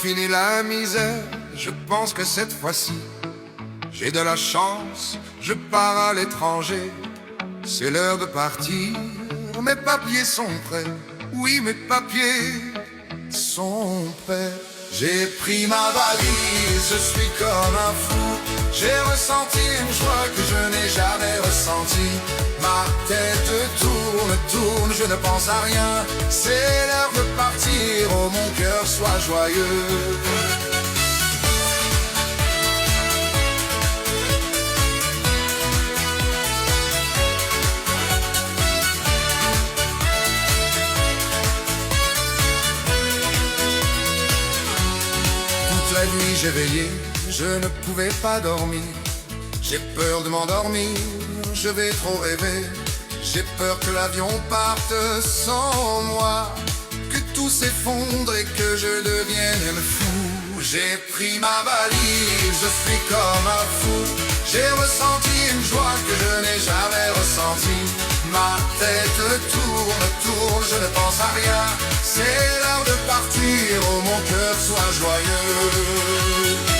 fini la misère, je pense que cette fois-ci j'ai de la chance, je pars à l'étranger. C'est l'heure de partir, mes papiers sont prêts. Oui, mes papiers sont prêts. J'ai pris ma valise, je suis comme un fou. J'ai ressenti une joie que je n'ai jamais ressentie. Ma tête tourne, tourne, je ne pense à rien. C'est l'heure de partir, oh mon cœur soit joyeux. La nuit j'ai veillé, je ne pouvais pas dormir. J'ai peur de m'endormir, je vais trop rêver. J'ai peur que l'avion parte sans moi, que tout s'effondre et que je devienne fou. J'ai pris ma valise, je suis comme un fou. J'ai ressenti une joie que je n'ai jamais ressentie. Ma tête tourne, tourne, je ne pense à rien. C'est l'heure de partir, oh mon cœur soit joyeux.